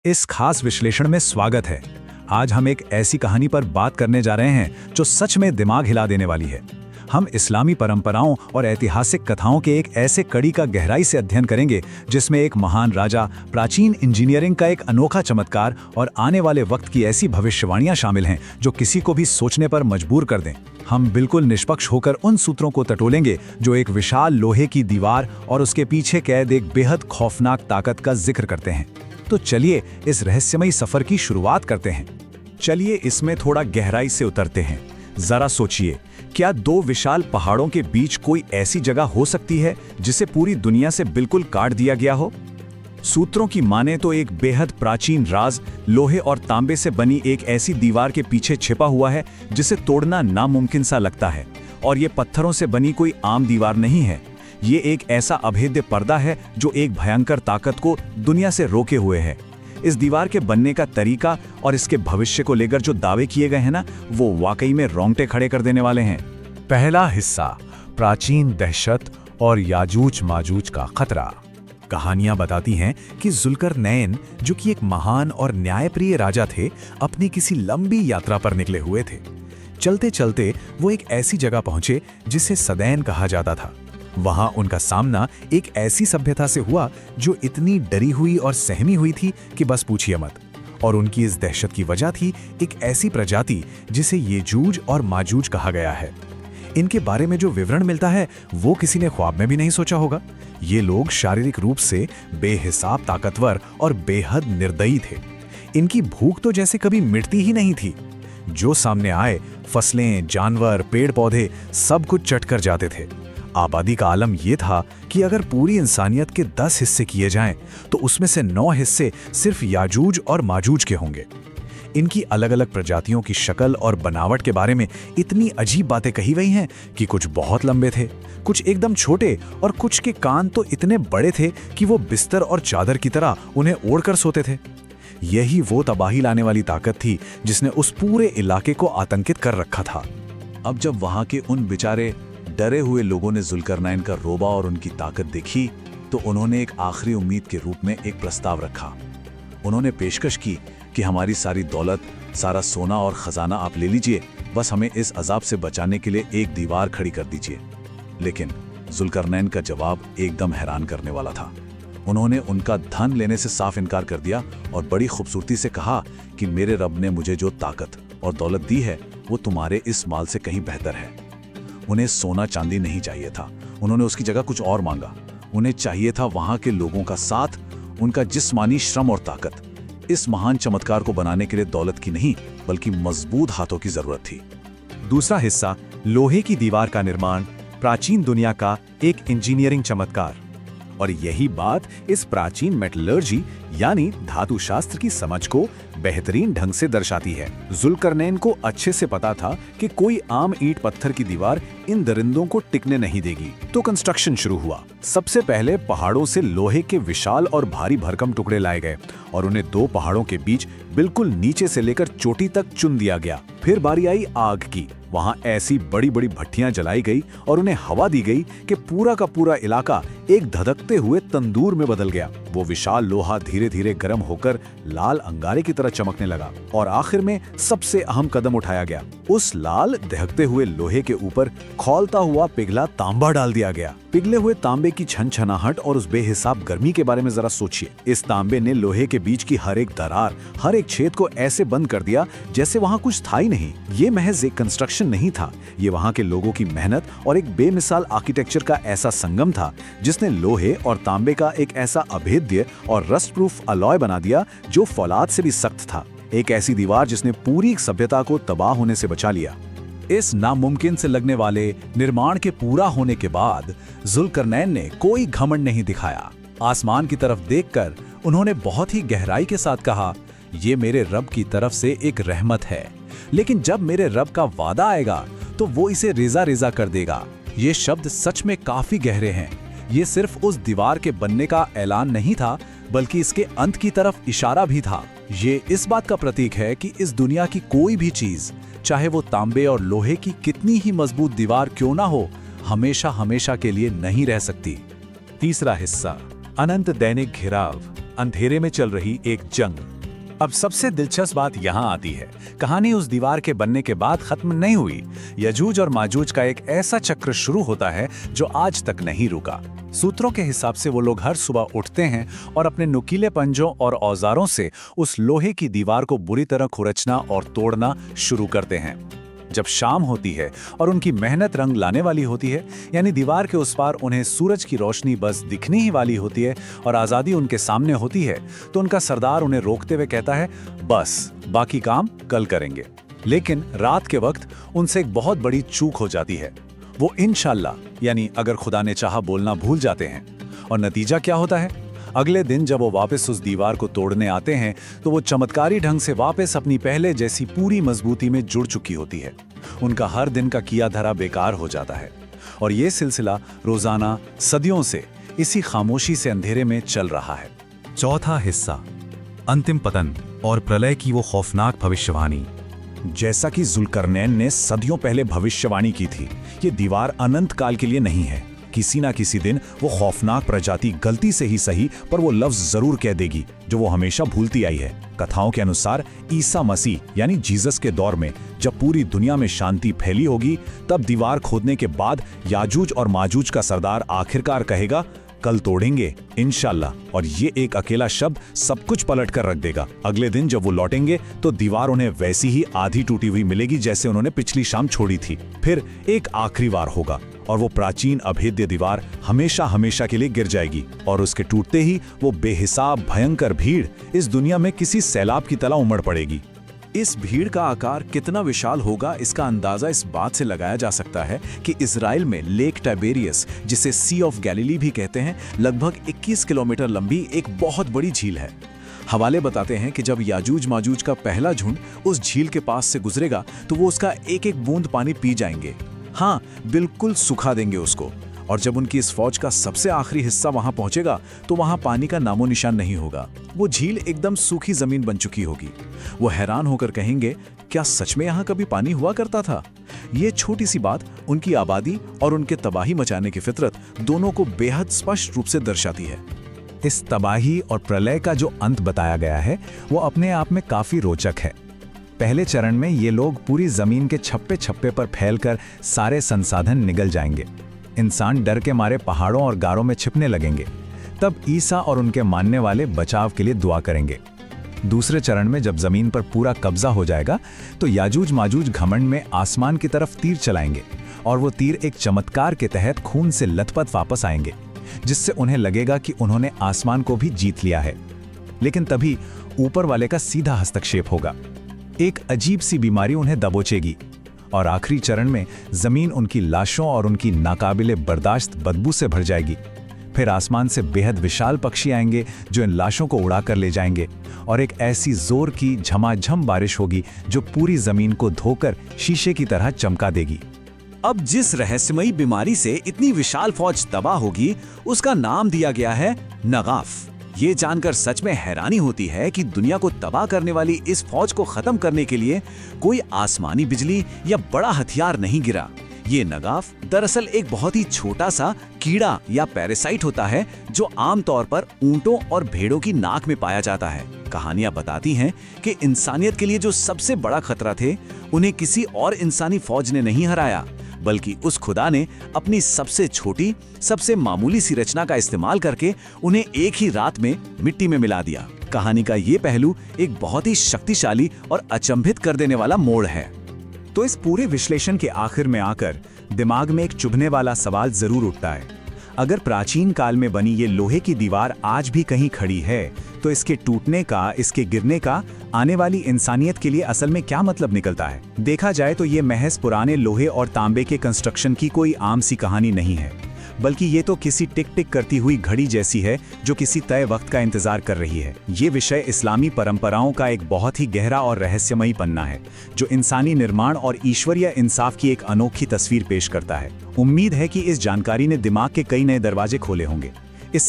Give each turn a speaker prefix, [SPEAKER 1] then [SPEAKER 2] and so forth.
[SPEAKER 1] इस खास विश्लेषण में स्वागत है। आज हम एक ऐसी कहानी पर बात करने जा रहे हैं जो सच में दिमाग हिला देने वाली है। हम इस्लामी परंपराओं और ऐतिहासिक कथाओं के एक ऐसे कड़ी का गहराई से अध्ययन करेंगे जिसमें एक महान राजा, प्राचीन इंजीनियरिंग का एक अनोखा चमत्कार और आने वाले वक्त की ऐसी भविष्यवाणियां शामिल हैं जो किसी को भी सोचने पर मजबूर कर दें। हम बिल्कुल निष्पक्ष होकर उन सूत्रों को टटोलेंगे जो एक विशाल लोहे की दीवार और उसके पीछे कैद एक बेहद खौफनाक ताकत का जिक्र करते हैं। तो चलिए इस रहस्यमयी सफर की शुरुआत करते हैं। चलिए इसमें थोड़ा गहराई से उतरते हैं। जरा सोचिए, क्या दो विशाल पहाड़ों के बीच कोई ऐसी जगह हो सकती है जिसे पूरी दुनिया से बिल्कुल काट दिया गया हो? सूत्रों की माने तो एक बेहद प्राचीन राज लोहे और तांबे से बनी एक ऐसी दीवार के पीछे छिपा हुआ है जिसे तोड़ना नामुमकिन सा लगता है। और ये पत्थरों से बनी कोई आम दीवार नहीं है। ये एक ऐसा अभेद्य पर्दा है जो एक भयंकर ताकत को दुनिया से रोके हुए है। इस दीवार के बनने का तरीका और इसके भविष्य को लेकर जो दावे किए गए हैं ना, वो वाकई में रोंगटे खड़े कर देने वाले हैं।
[SPEAKER 2] पहला हिस्सा, प्राचीन दहशत और याजूज माजूज का खतरा। कहानियां बताती हैं कि जुल्करनैन, जो कि एक महान और न्यायप्रिय राजा थे, अपनी किसी लंबी यात्रा पर निकले हुए थे। चलते चलते वो एक ऐसी जगह पहुंचे जिसे सदैन कहा जाता था। वहां उनका सामना एक ऐसी सभ्यता से हुआ जो इतनी डरी हुई और सहमी हुई थी कि बस पूछिए मत। और उनकी इस दहशत की वजह थी एक ऐसी प्रजाति जिसे येजूज और माजूज कहा गया है। इनके बारे में जो विवरण मिलता है वो किसी ने ख्वाब में भी नहीं सोचा होगा। ये लोग शारीरिक रूप से बेहिसाब ताकतवर और बेहद निर्दयी थे। इनकी भूख तो जैसे कभी मिटती ही नहीं थी। जो सामने आए, फसलें, जानवर, पेड़ पौधे सब कुछ चट कर जाते थे। आबादी का आलम यह था कि अगर पूरी इंसानियत के 10 हिस्से किए जाएं, तो उसमें से 9 हिस्से सिर्फ याजूज और माजूज के होंगे। इनकी अलग अलग प्रजातियों की शक्ल और बनावट के बारे में इतनी अजीब बातें कही गई हैं कि कुछ बहुत लंबे थे, कुछ एकदम छोटे और कुछ के कान तो इतने बड़े थे कि वो बिस्तर और चादर की तरह उन्हें ओढ़कर सोते थे। यही वो तबाही लाने वाली ताकत थी जिसने उस पूरे इलाके को आतंकित कर रखा था।
[SPEAKER 1] अब जब वहां के उन बेचारे डरे हुए लोगों ने जुल्करनैन का रोबा और उनकी ताकत देखी, तो उन्होंने एक आखिरी उम्मीद के रूप में एक प्रस्ताव रखा। उन्होंने पेशकश की कि हमारी सारी दौलत, सारा सोना और खजाना आप ले लीजिए, बस हमें इस अजाब से बचाने के लिए एक दीवार खड़ी कर दीजिए। लेकिन जुल्करनैन का जवाब एकदम हैरान करने वाला था। उन्होंने उनका धन लेने से साफ इनकार कर दिया और बड़ी खूबसूरती से कहा कि मेरे रब ने मुझे जो ताकत और दौलत दी है वो तुम्हारे इस माल से कहीं बेहतर है। उन्हें सोना चांदी नहीं चाहिए था। उन्होंने उसकी जगह कुछ और मांगा। उन्हें चाहिए था वहां के लोगों का साथ, उनका जिस्मानी श्रम और ताकत। इस महान चमत्कार को बनाने के लिए दौलत की नहीं बल्कि मजबूत हाथों की जरूरत थी।
[SPEAKER 2] दूसरा हिस्सा, लोहे की दीवार का निर्माण, प्राचीन दुनिया का एक इंजीनियरिंग चमत्कार। और यही बात इस प्राचीन मेटलर्जी यानी धातु शास्त्र की समझ को बेहतरीन ढंग से दर्शाती है। जुल्करनैन को अच्छे से पता था कि कोई आम ईंट पत्थर की दीवार इन दरिंदों को टिकने नहीं देगी। तो कंस्ट्रक्शन शुरू हुआ। सबसे पहले पहाड़ों से लोहे के विशाल और भारी भरकम टुकड़े लाए गए और उन्हें दो पहाड़ों के बीच बिल्कुल नीचे से लेकर चोटी तक चुन दिया गया। फिर बारी आई आग की। वहां ऐसी बड़ी बड़ी भट्टियां जलाई गई और उन्हें हवा दी गई कि पूरा का पूरा इलाका एक धधकते हुए तंदूर में बदल गया। वो विशाल लोहा धीरे धीरे गर्म होकर लाल अंगारे की तरह चमकने लगा और आखिर में सबसे अहम कदम उठाया गया। उस लाल दहकते हुए लोहे के ऊपर खौलता हुआ पिघला तांबा डाल दिया गया। पिघले हुए तांबे की छनछनाहट और उस बेहिसाब गर्मी के बारे में जरा सोचिए। इस तांबे ने लोहे के बीच की हर एक दरार, हर एक छेद को ऐसे बंद कर दिया जैसे वहां कुछ था ही नहीं। ये महज एक कंस्ट्रक्शन नहीं था, ये वहां के लोगों की मेहनत और एक बेमिसाल आर्किटेक्चर का ऐसा संगम था जिसने लोहे और तांबे का एक ऐसा अभेद्य और रस्ट प्रूफ अलॉय बना दिया जो फौलाद से भी सख्त था। एक ऐसी दीवार जिसने पूरी सभ्यता को तबाह होने से बचा लिया। इस नामुमकिन से लगने वाले निर्माण के पूरा होने के बाद जुल्करनैन ने कोई घमंड नहीं दिखाया। आसमान की तरफ देखकर उन्होंने बहुत ही गहराई के साथ कहा, ये मेरे रब की तरफ से एक रहमत है, लेकिन जब मेरे रब का वादा आएगा तो वो इसे रेजा रेजा कर देगा। ये शब्द सच में काफी गहरे हैं। ये सिर्फ उस दीवार के बनने का ऐलान नहीं था बल्कि इसके अंत की तरफ इशारा भी था। ये इस बात का प्रतीक है कि इस दुनिया की कोई भी चीज, चाहे वो तांबे और लोहे की कितनी ही मजबूत दीवार क्यों ना हो, हमेशा हमेशा के लिए नहीं रह सकती। तीसरा हिस्सा, अनंत दैनिक घिराव,
[SPEAKER 1] अंधेरे में चल रही एक जंग। अब सबसे दिलचस्प बात यहाँ आती है, कहानी उस दीवार के बनने के बाद खत्म नहीं हुई। यजूज और माजूज का एक ऐसा चक्र शुरू होता है जो आज तक नहीं रुका। सूत्रों के हिसाब से वो लोग हर सुबह उठते हैं और अपने नुकीले पंजों और औजारों से उस लोहे की दीवार को बुरी तरह खुरचना और तोड़ना शुरू करते हैं। जब शाम होती है और उनकी मेहनत रंग लाने वाली होती है, यानी दीवार के उस पार उन्हें सूरज की रोशनी बस दिखने ही वाली होती है और आज़ादी उनके सामने होती है, तो उनका सरदार उन्हें रोकते हुए कहता है, बस बाकी काम कल करेंगे। लेकिन रात के वक्त उनसे एक बहुत बड़ी चूक हो जाती है। वो इंशाल्लाह यानी अगर खुदा ने चाहा बोलना भूल जाते हैं। और नतीजा क्या होता है? अगले दिन जब वो वापस उस दीवार को तोड़ने आते हैं तो वो चमत्कारी ढंग से वापस अपनी पहले जैसी पूरी मजबूती में जुड़ चुकी होती है। उनका हर दिन का किया धरा बेकार हो जाता है और ये सिलसिला रोजाना सदियों से इसी खामोशी से अंधेरे में चल रहा है।
[SPEAKER 3] चौथा हिस्सा, अंतिम पतन और प्रलय की वो खौफनाक भविष्यवाणी।
[SPEAKER 2] जैसा कि जुल्करनैन ने सदियों पहले भविष्यवाणी की थी, ये दीवार अनंत काल के लिए नहीं है। किसी ना किसी दिन वो खौफनाक प्रजाति गलती से ही सही पर वो लफ्ज जरूर कह देगी जो वो हमेशा भूलती आई है। कथाओं के अनुसार ईसा मसीह यानी जीसस के दौर में जब पूरी दुनिया में शांति फैली होगी, तब दीवार खोदने के बाद याजूज और माजूज का सरदार आखिरकार कहेगा, कल तोड़ेंगे इंशाल्लाह, और ये एक अकेला शब्द सब कुछ पलट कर रख देगा। अगले दिन जब वो लौटेंगे तो दीवार उन्हें वैसी ही आधी टूटी हुई मिलेगी जैसे उन्होंने पिछली शाम छोड़ी थी। फिर एक आखिरी वार होगा और वो प्राचीन अभेद्य दीवार हमेशा हमेशा के लिए गिर जाएगी और उसके टूटते ही वो बेहिसाब भयंकर भीड़ इस दुनिया में किसी सैलाब की तरह उमड़ पड़ेगी। इस भीड़ का आकार कितना विशाल होगा इसका अंदाजा इस बात से लगाया जा सकता है कि इजराइल में लेक टाइबेरियस, जिसे सी ऑफ गैलीली भी कहते हैं, लगभग 21 किलोमीटर लंबी एक बहुत बड़ी झील है। हवाले बताते हैं कि जब याजूज माजूज का पहला झुंड उस झील के पास से गुजरेगा तो वो उसका एक एक बूंद पानी पी जाएंगे। हाँ, बिल्कुल सुखा देंगे उसको। और जब उनकी इस फौज का सबसे आखिरी हिस्सा वहां पहुंचेगा तो वहां पानी का नामो निशान नहीं होगा। वो झील एकदम सूखी जमीन बन चुकी होगी। वो हैरान होकर कहेंगे, क्या सच में यहां कभी पानी हुआ करता था? ये छोटी सी बात उनकी आबादी और उनके तबाही मचाने की फितरत दोनों को बेहद स्पष्ट रूप से दर्शाती है।
[SPEAKER 1] इस तबाही और प्रलय का जो अंत बताया गया है वो अपने आप में काफी रोचक है। पहले चरण में ये लोग पूरी जमीन के छप्पे छप्पे पर फैलकर सारे संसाधन निगल जाएंगे। इंसान डर के मारे पहाड़ों और गारों में छिपने लगेंगे। तब ईसा और उनके मानने वाले बचाव के लिए दुआ करेंगे। दूसरे चरण में जब जमीन पर पूरा कब्जा हो जाएगा तो याजूज माजूज घमंड में आसमान की तरफ तीर चलाएंगे और वो तीर एक चमत्कार के तहत खून से लथपथ वापस आएंगे, जिससे उन्हें लगेगा कि उन्होंने आसमान को भी जीत लिया है। लेकिन तभी ऊपर वाले का सीधा हस्तक्षेप होगा। एक अजीब सी बीमारी उन्हें दबोचेगी और आखिरी चरण में जमीन उनकी लाशों और उनकी नाकाबिले बर्दाश्त बदबू से भर जाएगी। फिर आसमान से बेहद विशाल पक्षी आएंगे जो इन लाशों को उड़ा कर ले जाएंगे और एक ऐसी जोर की झमाझम बारिश होगी जो पूरी जमीन को धोकर शीशे की तरह चमका देगी।
[SPEAKER 2] अब जिस रहस्यमयी बीमारी से इतनी विशाल फौज तबाह होगी उसका नाम दिया गया है नगाफ। ये जानकर सच में हैरानी होती है कि दुनिया को तबाह करने वाली इस फौज को खत्म करने के लिए कोई आसमानी बिजली या बड़ा हथियार नहीं गिरा। ये नगाफ दरअसल एक बहुत ही छोटा सा कीड़ा या पैरासाइट होता है जो आमतौर पर ऊंटों और भेड़ों की नाक में पाया जाता है। कहानियां बताती हैं कि इंसानियत के लिए जो सबसे बड़ा खतरा थे उन्हें किसी और इंसानी फौज ने नहीं हराया, बल्कि उस खुदा ने अपनी सबसे छोटी, सबसे मामूली सी रचना का इस्तेमाल करके उन्हें एक ही रात में मिट्टी में मिला दिया। कहानी का ये पहलू एक बहुत ही शक्तिशाली और अचंभित कर देने वाला मोड़ है।
[SPEAKER 1] तो इस पूरे विश्लेषण के आखिर में आकर दिमाग में एक चुभने वाला सवाल जरूर उठता है। अगर प्राचीन काल में बनी ये लोहे की दीवार आज भी कहीं खड़ी है तो इसके टूटने का, इसके गिरने का आने वाली इंसानियत के लिए असल में क्या मतलब निकलता है? देखा जाए तो ये महज पुराने लोहे और तांबे के कंस्ट्रक्शन की कोई आम सी कहानी नहीं है, बल्कि ये तो किसी टिक टिक करती हुई घड़ी जैसी है जो किसी तय वक्त का इंतजार कर रही है। ये विषय इस्लामी परंपराओं का एक बहुत ही गहरा और रहस्यमयी पन्ना है जो इंसानी निर्माण और ईश्वरीय इंसाफ की एक अनोखी तस्वीर पेश करता है। उम्मीद है कि इस जानकारी ने दिमाग के कई नए दरवाजे खोले होंगे।